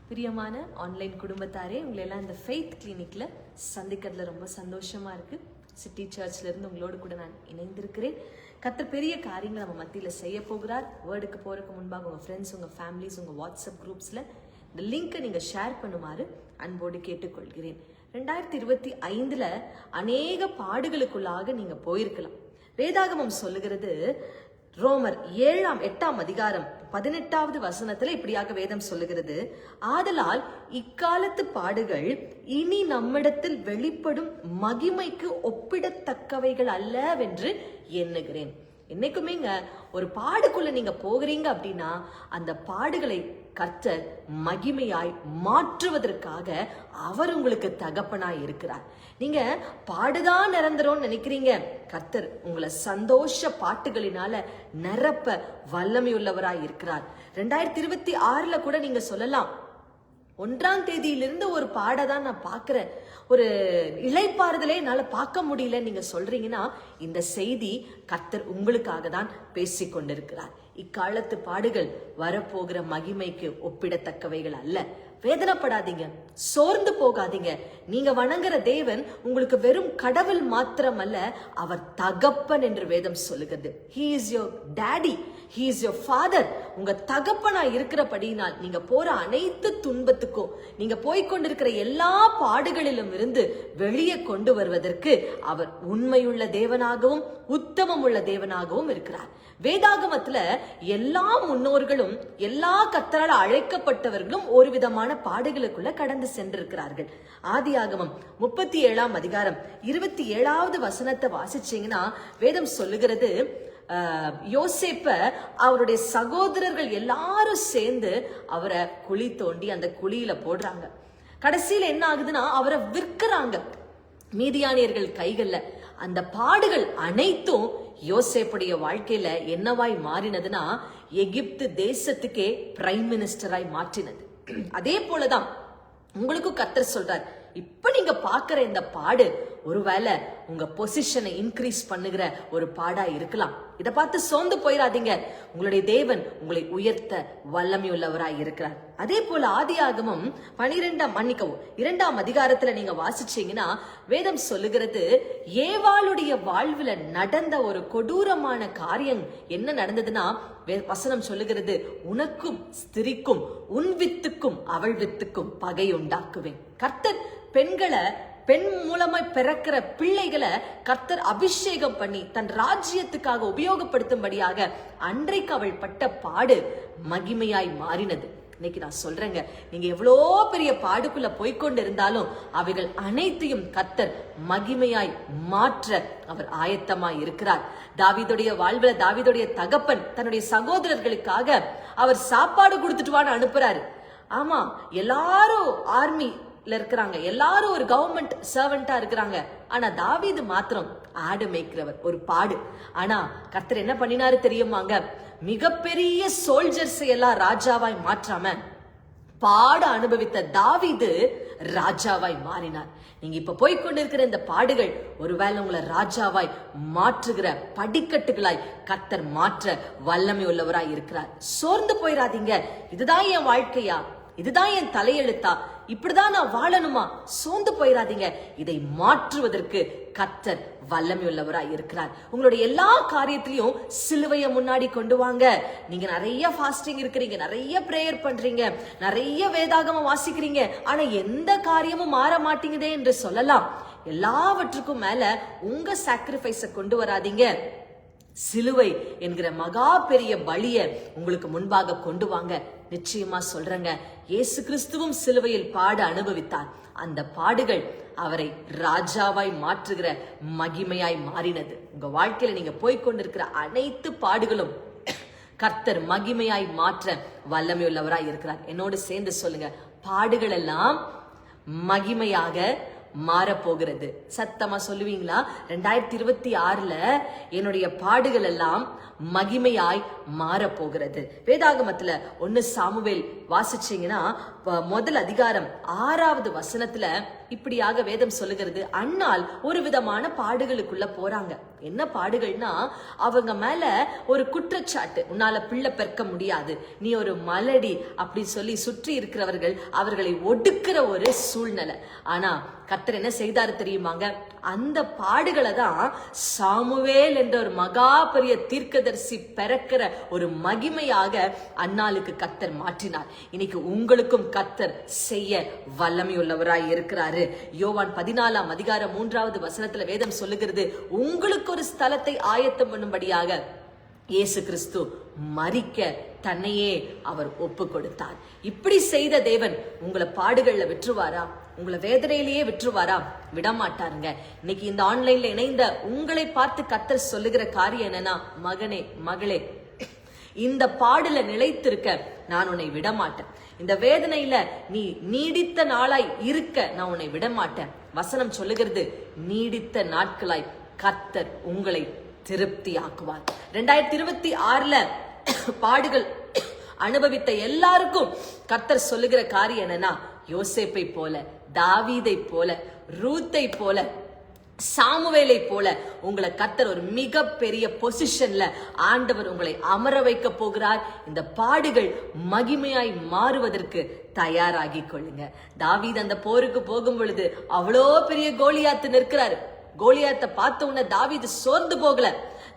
பிரியமான ஆன்லைன் குடும்பத்தாரே, உங்களை எல்லாம் இந்த ஃபெய்த் கிளினிக்ல சந்திக்கிறதுல ரொம்ப சந்தோஷமா இருக்கு. சிட்டி சர்ச்ல இருந்து உங்களோடு கூட நான் இணைந்திருக்கிறேன். கர்த்தர் பெரிய காரியங்களை நம்ம மத்தியில செய்ய போகிறார். வேர்டுக்கு போறதுக்கு முன்பாக உங்க ஃப்ரெண்ட்ஸ், உங்க ஃபேமிலிஸ், உங்க வாட்ஸ்அப் குரூப்ஸ்ல இந்த லிங்கை நீங்க ஷேர் பண்ணுமாறு அன்போடு கேட்டுக்கொள்கிறேன். 2025 அநேக பாடுகளுக்குள்ளாக நீங்க போயிருக்கலாம். வேதாகமம் சொல்லுகிறது, ரோமர் 8ஆம் அதிகாரம் 18வது வசனத்துல இப்படியாக வேதம் சொல்லுகிறது, ஆதலால் இக்காலத்து பாடுகள் இனி நம்மிடத்தில் வெளிப்படும் மகிமைக்கு ஒப்பிடத்தக்கவைகள் அல்லவென்று எண்ணுகிறேன். என்னைக்குமேங்க ஒரு பாடுக்குள்ள நீங்க போகிறீங்க அப்படின்னா அந்த பாடுகளை கர்த்தர் மகிமையாய் மாற்றுவதற்காக அவர் உங்களுக்கு தகப்பனாய் இருக்கிறார். நீங்க பாடுதான் நிரந்தரம் நினைக்கிறீங்க, கர்த்தர் உங்களை சந்தோஷ பாட்டுகளினால நிரப்ப வல்லமையுள்ளவராய் இருக்கிறார். 2026 கூட நீங்க சொல்லலாம், 1ஆம் தேதியிலிருந்து ஒரு பாடதான் நான் பாக்குறேன், ஒரு இளைப்பாறுதலே என்னால பார்க்க முடியல நீங்க சொல்றீங்கன்னா, இந்த செய்தி கர்த்தர் உங்களுக்காக தான் பேசி கொண்டிருக்கிறார். இக்காலத்து பாடுகள் வரப்போகிற மகிமைக்கு ஒப்பிடத்தக்கவைகள் அல்ல. வேதனைப்படாதீங்க, சோர்ந்து போகாதீங்க. நீங்க வணங்குற தேவன் உங்களுக்கு வெறும் கடவுள் மாத்திரம் அல்ல, அவர் தகப்பன் என்று வேதம் சொல்லுகிறது. He is your daddy, he is your father. உங்க தகப்பனா இருக்கிறபடியினால் நீங்க போற அனைத்து துன்பத்துக்கும், நீங்க போய்கொண்டிருக்கிற எல்லா பாடுகளிலும் இருந்து வெளியே கொண்டு வருவதற்கு அவர் உண்மையுள்ள தேவனாகவும் உத்தமம் உள்ள தேவனாகவும் இருக்கிறார். வேதாகமத்துல எல்லா முன்னோர்களும் எல்லா கர்த்தரால் அழைக்கப்பட்டவர்களும் ஒரு விதமான பாடுகளுக்குள்ள கடந்து சென்றிருக்கிறார்கள். ஆதியாகமம் 37ஆம் அதிகாரம் 27வது வசனத்தை வாசிச்சீங்கன்னா வேதம் சொல்லுகிறது, யோசேப்ப அவருடைய சகோதரர்கள் எல்லாரும் சேர்ந்து அவரை குழி தோண்டி அந்த குழியில போடுறாங்க. கடைசியில என்ன ஆகுதுன்னா அவரை விற்கிறாங்க மீதியானியர்கள் கைகள்ல. அந்த பாடுகள் அனைத்தும் யோசேப்புடைய வாழ்க்கையில என்னவாய் மாறினதுன்னா எகிப்து தேசத்துக்கே பிரைம் மினிஸ்டராய் மாற்றினது. அதே போலதான் உங்களுக்கும் கர்த்தர் சொல்றார், இப்ப நீங்க பாக்குற இந்த பாடு ஒருவேளை உங்க பொசிஷனை இன்க்ரீஸ் பண்ணுகிற ஒரு பாடா இருக்கலாம். இதை பார்த்து சோர்ந்து போயிடாதீங்க. உங்களுடைய தேவன் உங்களை உயர்த்த வல்லமையுள்ளவராய் இருக்கிறார். அதே போல ஆதியாகமம் 2ஆம் அதிகாரத்துல நீங்க வாசிச்சீங்கன்னா வேதம் சொல்லுகிறது, ஏவாளுடைய வாழ்வுல நடந்த ஒரு கொடூரமான காரியம் என்ன நடந்ததுன்னா வசனம் சொல்லுகிறது, உனக்கும் ஸ்திரிக்கும் உன் வித்துக்கும் அவள் வித்துக்கும் பகை உண்டாக்குவேன். கர்த்தர் பெண் மூலமாய் பிறக்கிற பிள்ளைகளை கர்த்தர் அபிஷேகம் பண்ணி தன் ராஜ்யத்துக்காக உபயோகப்படுத்தும்படியாக அன்றைக்கு அவள் பட்ட பாடு மகிமையாய் மாறினது. இன்னைக்கு நான் சொல்றேங்க, நீங்க எவ்வளோ பெரிய பாடுக்குள்ள போய்கொண்டு இருந்தாலும் அவைகள் அனைத்தையும் கர்த்தர் மகிமையாய் மாற்ற அவர் ஆயத்தமாய் இருக்கிறார். தாவீதுடைய வாழ்வுல தாவீதுடைய தகப்பன் தன்னுடைய சகோதரர்களுக்காக அவர் சாப்பாடு கொடுத்துட்டுவான்னு அனுப்புறாரு. ஆமா, எல்லாரும் ஆர்மி இருக்கிறாங்க, எல்லாரும் ஒரு கவர்மெண்ட் சர்வெண்டா இருக்கிறாங்க. ஆனா தாவீது மாத்திரம் ஆடு மேய்க்கிறவர், ஒரு பாடு. ஆனா கர்த்தர் என்ன பண்ணினாரு தெரியுமாங்க, மிகப்பெரிய சோல்ஜர்ஸ் எல்லாம் ராஜாவாய் மாற்றாம பாடு அனுபவித்த தாவீது ராஜாவாய் மாறினார். நீங்க இப்ப போய்கொண்டிருக்கிற இந்த பாடுகள் ஒருவேளை உங்களை ராஜாவாய் மாற்றுகிற படிக்கட்டுகளாய் கர்த்தர் மாற்ற வல்லமை உள்ளவராய் இருக்கிறார். சோர்ந்து போயிடாதீங்க, இதுதான் என் வாழ்க்கையா, இதுதான் என் தலையெழுத்தா, இப்படிதான் நான் வாழணுமா, சோர்ந்து போயிடாதீங்க. இதை மாற்றுவதற்கு கர்த்தர் வல்லமை உள்ளவராய் இருக்கிறார். உங்களுடைய எல்லா காரியத்திலையும் சிலுவையை முன்னாடி கொண்டு வாங்க. நீங்க நிறைய ஃபாஸ்டிங் இருக்கிறீங்க, நிறைய பிரேயர் பண்றீங்க, நிறைய வேதாகமம் வாசிக்கிறீங்க, ஆனா எந்த காரியமும் மாற மாட்டேங்குதே என்று சொல்லலாம். எல்லாவற்றுக்கும் மேல உங்க சாக்ரிஃபைஸ கொண்டு வராதீங்க. சிலுவை என்கிற மகா பெரிய பலிய உங்களுக்கு முன்பாக கொண்டு வாங்க. நிச்சயமா சொல்றேங்க, இயேசு கிறிஸ்துவும் சிலுவையில் பாடு அனுபவித்தார். அந்த பாடுகள் அவரை ராஜாவாய் மாற்றுகிற மகிமையாய் மாறினது. உங்க வாழ்க்கையில நீங்க போய்கொண்டிருக்கிற அனைத்து பாடுகளும் கர்த்தர் மகிமையாய் மாற்ற வல்லமையுள்ளவராய் இருக்கிறார். என்னோடு சேர்ந்து சொல்லுங்க, பாடுகள் எல்லாம் மகிமையாக மாறப்போகிறது. சத்தமா சொல்லுவீங்களா? 2026 என்னுடைய பாடுகள் எல்லாம் மகிமையாய் மாறப்போகிறது. வேதாகமத்துல 1 சாமுவேல் வாசிச்சீங்கன்னா 1 அதிகாரம் 6வது வசனத்துல இப்படியாக வேதம் சொல்லுகிறது, அன்னாள் ஒரு விதமான பாடுகளுக்குள்ள போறாங்க. என்ன பாடுகள்னா, அவங்க மேல ஒரு குற்றச்சாட்டு, உன்னால பிள்ளை பெற்க முடியாது, நீ ஒரு மலடி அப்படி சொல்லி சுற்றி இருக்கிறவர்கள் அவர்களை ஒடுக்கிற ஒரு சூழ்நிலை. ஆனா கர்த்தர் என்ன செய்தாரு தெரியுமாங்க? அந்த பாடுகளை தான் சாமுவேல் என்ற ஒரு மகா பெரிய தீர்க்கதரிசி பிறக்கிற ஒரு மகிமையாக அன்னாளுக்கு கர்த்தர் மாற்றினார். இன்னைக்கு உங்களுக்கும் கர்த்தர் செய்ய வல்லமை உள்ளவராய் இருக்கிறாரு. யோவான் 14ஆம் அதிகாரம் 3வது வசனத்துல வேதம் சொல்லுகிறது, உங்களுக்கு ஒரு ஸ்தலத்தை ஆயத்தம் பண்ணும்படியாக இயேசு கிறிஸ்து மரிக்க தன்னையே அவர் ஒப்பு கொடுத்தார். இப்படி செய்த தேவன் உங்களை பாடுகள்ல விட்டுருவாரா? உங்களை வேதனையிலேயே விட்டுருவாரா? விடமாட்டாருங்க. இன்னைக்கு இந்த ஆன்லைன்ல இணைந்த உங்களை பார்த்து கர்த்தர் சொல்லுகிற காரியம் என்னன்னா, மகனே மகளே, இந்த பாடுல நிலைத்திருக்க நான் உன்னை விடமாட்டேன். இந்த வேதனையில நீ நீடித்த நாளாய் இருக்க நான் உன்னை விடமாட்டேன். வசனம் சொல்லுகிறது, நீடித்த நாட்களாய் கர்த்தர் உங்களை திருப்தி ஆக்குவார். 2026ல பாடுகள் அனுபவித்த எல்லாருக்கும் கர்த்தர் சொல்லுகிற காரியம் என்னன்னா, யோசேப்பை போல, தாவீதை போல, ரூத்தை போல, சாமுவேலை போல உங்களை கர்த்தர் ஒரு மிக பெரிய பொசிஷன்ல ஆண்டவர் உங்களை அமர வைக்க போகிறார். இந்த பாடுகள் மகிமையாய் மாறுவதற்கு தயாராகி கொள்ளுங்க. தாவீது அந்த போருக்கு போகும் பொழுது அவ்வளோ பெரிய கோலியாத்து நிற்கிறாரு. கோலியாத்தை பார்த்த உடனே தாவீது சோர்ந்து போகல.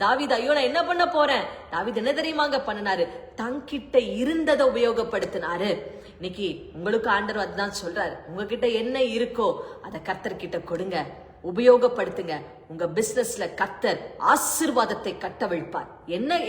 தாவீது, ஐயோ நான் என்ன பண்ண போறேன்? தாவீது என்ன தெரியுமாங்க பண்ணினாரு? தங்கிட்ட இருந்ததை உபயோகப்படுத்தினாரு. இன்னைக்கு உங்களுக்கு ஆண்டவர் அதுதான் சொல்றாரு, உங்ககிட்ட என்ன இருக்கோ அதை கர்த்தர் கிட்ட கொடுங்க, உபயோகப்படுத்துங்க. உங்க பிசினஸ்ல கர்த்தர் ஆசீர்வாதத்தை கட்டவிழ்ப்பார்.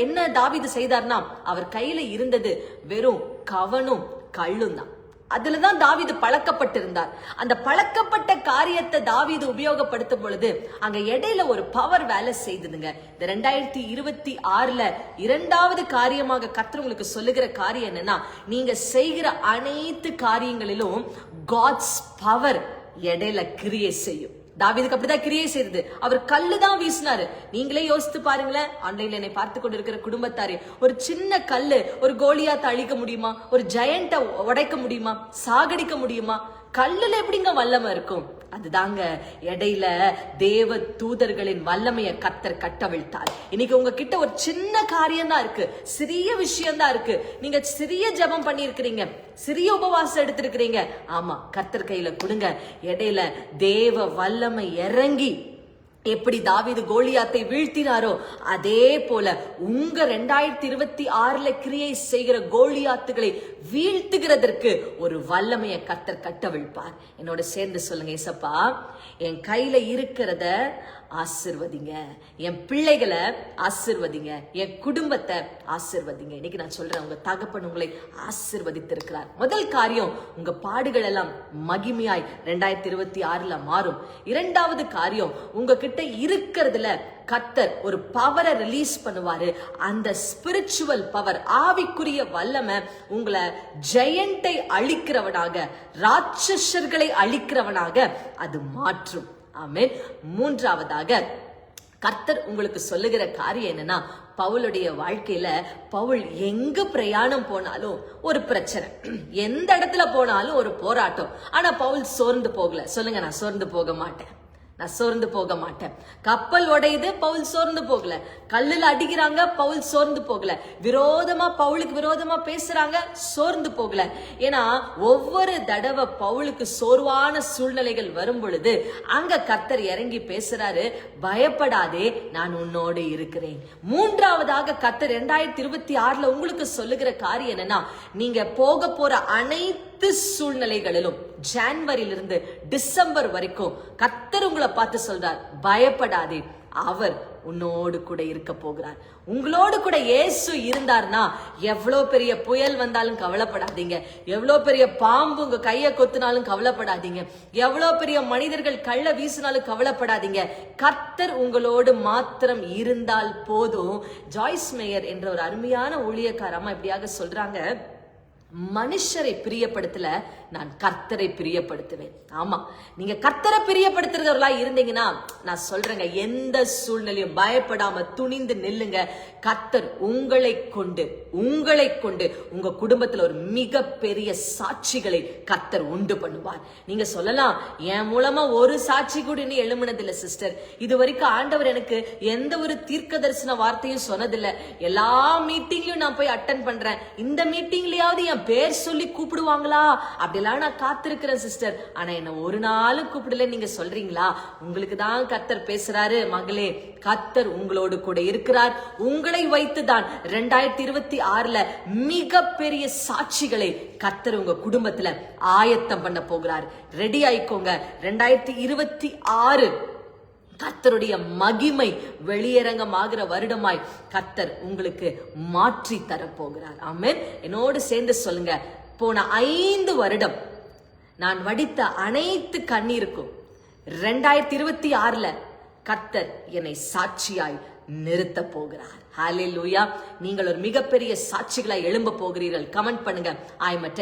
என்ன தாவீது செய்தார்னா, அவர் கையில இருந்தது வெறும் கவனும் கள்ளும் தான். அதுலதான் தாவீது பழக்கப்பட்டிருந்தார். அந்த பழக்கப்பட்ட காரியத்தை தாவீது உபயோகப்படுத்தும் பொழுது அங்க இடையில ஒரு பவர் வேலை செய்ததுங்க. இந்த 2026ல 2வது காரியமாக கர்த்தர் உங்களுக்கு சொல்லுகிற காரியம் என்னன்னா, நீங்க செய்கிற அனைத்து காரியங்களிலும் காட்ஸ் பவர் இடையில கிரியை செய்யும். தாவீதுக்கு அப்படிதான் கிரியை செய்தது. அவர் கல்லு தான் வீசினாரு. நீங்களே யோசித்து பாருங்களேன். ஆன்லைன்ல என்னை பார்த்து கொண்டு இருக்கிற குடும்பத்தாரே, ஒரு சின்ன கல்லு ஒரு கோலியாத்தை அழிக்க முடியுமா? ஒரு ஜெயண்ட உடைக்க முடியுமா? சாகடிக்க முடியுமா? கல்லுல எப்படிங்க வல்லமை இருக்கும்? அதுதாங்க இடையில தேவ தூதர்களின் வல்லமையை கர்த்தர் கட்டவிழ்த்தார். இன்னைக்கு உங்ககிட்ட ஒரு சின்ன காரியம் தான் இருக்கு, சிறிய விஷயம் தான் இருக்கு. நீங்க சிறிய ஜெபம் பண்ணி இருக்கிறீங்க, சிறிய உபவாசம் எடுத்திருக்கிறீங்க. ஆமா, கர்த்தர் கையில கொடுங்க. இடையில தேவ வல்லமை இறங்கி எப்படி தாவீது கோலியாத்தை வீழ்த்தினாரோ அதே போல உங்க 2026ல கிரியை செய்கிற கோலியாத்துகளை வீழ்த்துகிறதற்கு ஒரு வல்லமையை கர்த்தர் கட்டவிழ்ப்பார். என்னோட சேர்ந்து சொல்லுங்க, ஏசப்பா என் கையில இருக்கிறத ஆசிர்வதிங்க, என் பிள்ளைகளை ஆசிர்வதிங்க, என் குடும்பத்தை ஆசிர்வதிங்க. இன்னைக்கு நான் சொல்றேன், உங்க தகப்பன் உங்களை ஆசிர்வதித்திருக்கிறார். முதல் காரியம், உங்க பாடுகள் எல்லாம் மகிமையாய் 2026ல மாறும். 2வது காரியம், உங்ககிட்ட இருக்கிறதுல கர்த்தர் ஒரு பவரை ரிலீஸ் பண்ணுவாரு. அந்த ஸ்பிரிச்சுவல் பவர், ஆவிக்குரிய வல்லமை உங்களை ஜெயண்டை அழிக்கிறவனாக, ராட்சசர்களை அழிக்கிறவனாக அது மாற்றும். ஆமென். 3வதாக கர்த்தர் உங்களுக்கு சொல்லுகிற காரியம் என்னன்னா, பவுலுடைய வாழ்க்கையில பவுல் எங்க பிரயாணம் போனாலும் ஒரு பிரச்சனை, எந்த இடத்துல போனாலும் ஒரு போராட்டம். ஆனா பவுல் சோர்ந்து போகல. சொல்லுங்க, நான் சோர்ந்து போக மாட்டேன், நான் சோர்ந்து போக மாட்டேன். கப்பல் உடையுது, பவுல் சோர்ந்து போகல. கல்லுல அடிக்கிறாங்க, பவுல் சோர்ந்து போகல. பவுலுக்கு விரோதமா பேசுறாங்க, சோர்ந்து போகல. ஏன்னா ஒவ்வொரு தடவை பவுலுக்கு சோர்வான சூழ்நிலைகள் வரும் பொழுது அங்க கர்த்தர் இறங்கி பேசுறாரு, பயப்படாதே, நான் உன்னோடு இருக்கிறேன். 3வதாக கர்த்தர் 2026ல உங்களுக்கு சொல்லுகிற காரியம் என்னன்னா, நீங்க போக போற அனைத்து சூழ்நிலைகளிலும் ஜனவரியிலிருந்து டிசம்பர் வரைக்கும் கர்த்தர் உங்களை பார்த்து சொல்றார், பயப்படாதே, அவர் உன்னோடு கூட இருக்க போகிறார். உங்களோடு கூட இயேசு இருந்தார்னா எவ்வளவு பெரிய புயல் வந்தாலும் கவலைப்படாதீங்க, எவ்வளவு பெரிய பாம்பு உங்க கையை கொத்தினாலும் கவலைப்படாதீங்க, எவ்வளவு பெரிய மனிதர்கள் கள்ள வீசினாலும் கவலைப்படாதீங்க. கர்த்தர் உங்களோடு மாத்திரம் இருந்தால் போதும். ஜாய்ஸ் மேயர் என்ற ஒரு அருமையான ஊழியக்காரமா இப்படியாக சொல்றாங்க, மனுஷரை பிரியப்படுத்தல, நான் கர்த்தரை பிரியப்படுத்துவேன். ஆமா, நீங்க கர்த்தரை பிரியப்படுத்துறவர்களா இருந்தீங்கன்னா நான் சொல்றேங்க, எந்த சூழ்நிலையும் பயப்படாம துணிந்து நில்லுங்க. கர்த்தர் உங்களை கொண்டு உங்க குடும்பத்துல ஒரு மிகப்பெரிய சாட்சிகளை கர்த்தர் உண்டு பண்ணுவார். நீங்க சொல்லலாம், என் மூலமா ஒரு சாட்சி கூட இன்னும் எழும்பினதில்லை சிஸ்டர், இது வரைக்கும் ஆண்டவர் எனக்கு எந்த ஒரு தீர்க்க தரிசன வார்த்தையும் சொன்னதில்லை, எல்லா மீட்டிங்லயும் நான் போய் அட்டென்ட் பண்றேன், இந்த மீட்டிங்லயாவது என் பேர் சொல்லி கூப்பிடுவாங்களா அப்படிலாம் நான் காத்திருக்கிறேன் சிஸ்டர், ஆனா என்ன ஒரு நாளும் கூப்பிடல நீங்க சொல்றீங்களா? உங்களுக்கு தான் கர்த்தர் பேசுறாரு மகளே. கர்த்தர் உங்களோடு கூட இருக்கிறார். உங்களை வைத்துதான் 2026 மிகப்பெரிய சாட்சிகளை கர்த்தர் உங்க குடும்பத்துல ஆயத்தம் பண்ண போகிறார். ரெடி ஆயிக்கோங்க. 2026 கர்த்தருடைய மகிமை வெளியரங்கமாகிற வருடமாய் கர்த்தர் உங்களுக்கு மாற்றி தரப்போகிறார். ஆமென். என்னோடு சேர்ந்து சொல்லுங்க, போன 5 வருடம் நான் வடித்த அனைத்து கண்ணீருக்கும் 2026 கர்த்தர் என்னை சாட்சியாய் நிறுத்த போகிறார். ஹல்லேலூயா. நீங்கள் ஒரு மிகப்பெரிய சாட்சிகளாய் எழும்ப போகிறீர்கள். கமெண்ட் பண்ணுங்க, ஐ எம் a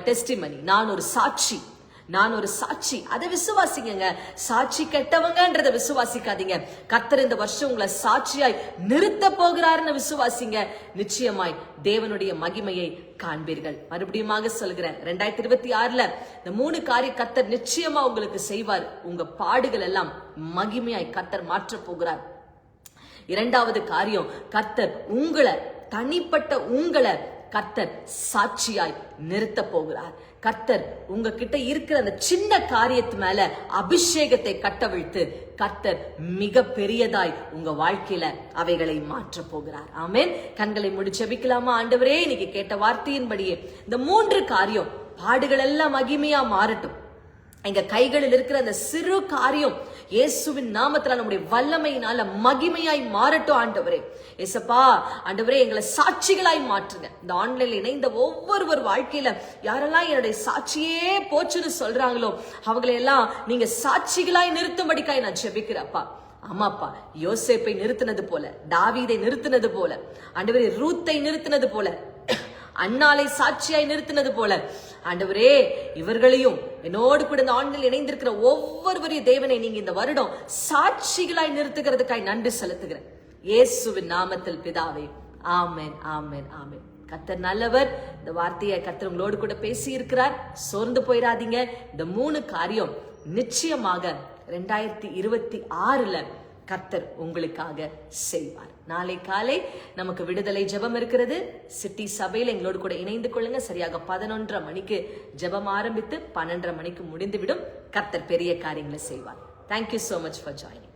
testimony. நான் ஒரு சாட்சி. அதை விசுவாசிங்க. சாட்சி கெட்டவங்கன்றத விசுவாசிக்காதீங்க. கர்த்தர் இந்த வருஷம் உங்களை சாட்சியாய் நிறுத்த போகிறாருன்னு விசுவாசிங்க. நிச்சயமாய் தேவனுடைய மகிமையை காண்பீர்கள். மறுபடியும் சொல்கிறேன், 2026 இந்த 3 காரியம் கர்த்தர் நிச்சயமா உங்களுக்கு செய்வார். உங்க பாடுகள் எல்லாம் மகிமையாய் கர்த்தர் மாற்ற போகிறார். 2வது காரியம், கர்த்தர் தனிப்பட்ட உங்களை கர்த்தர் சாட்சியாய் நிறுத்த போகிறார். கர்த்தர் உங்ககிட்ட இருக்கிற அந்த சின்ன காரியத்து மேல அபிஷேகத்தை கட்டவிழ்த்து கர்த்தர் மிக பெரியதாய் உங்க வாழ்க்கையில அவைகளை மாற்ற போகிறார். ஆமென். கண்களை மூடி ஜெபிக்கலாமா? ஆண்டவரே, இன்னைக்கு கேட்ட வார்த்தையின்படியே இந்த 3 காரியம், பாடுகள் எல்லாம் மகிமையா மாறட்டும். எங்க கைகளில் இருக்கிற அந்த சிறு காரியம் இயேசுவின் நாமத்தினால நம்முடைய வல்லமையினால மகிமையாய் மாறட்டும். ஆண்டவரே, ஏசப்பா, ஆண்டவரே, எங்களை சாட்சிகளாய் மாற்றுங்க. இந்த ஆன்லைன்ல இணைந்த ஒவ்வொருவர் வாழ்க்கையில யாரெல்லாம் என்னுடைய சாட்சியே போச்சுன்னு சொல்றாங்களோ அவங்களை எல்லாம் நீங்க சாட்சிகளாய் நிறுத்தும்படிக்காய் நான் ஜெபிக்கிறப்பா. ஆமாப்பா, யோசேப்பை நிறுத்தினது போல, தாவீதை நிறுத்தினது போல, ஆண்டவரே ரூத்தை நிறுத்தினது போல, அன்னாலை சாட்சியாய் நிறுத்தினது போல, ஆண்டவரே இவர்களையும் என்னோடு கூட இந்த ஆண்டில் இணைந்திருக்கிற ஒவ்வொருவரையும் தேவனை நீங்க இந்த வருடம் சாட்சிகளாய் நிறுத்துகிறதுக்காய் நன்றி செலுத்துகிறேன். இயேசுவின் நாமத்தில் பிதாவே, ஆமென், ஆமென், ஆமென். கர்த்தர் நல்லவர். இந்த வார்த்தையை கர்த்தர் உங்களோடு கூட பேசி இருக்கிறார். சோர்ந்து போயிடாதீங்க. இந்த 3 காரியம் நிச்சயமாக 2026 கர்த்தர் உங்களுக்காக செய்வார். நாளை காலை நமக்கு விடுதலை ஜெபம் இருக்கிறது. சிட்டி சபையில் எங்களோடு கூட இணைந்து கொள்ளுங்க. சரியாக 11:30 மணிக்கு ஜெபம் ஆரம்பித்து 12:30 மணிக்கு முடிந்துவிடும். கர்த்தர் பெரிய காரியங்களை செய்வார். Thank you so much for joining.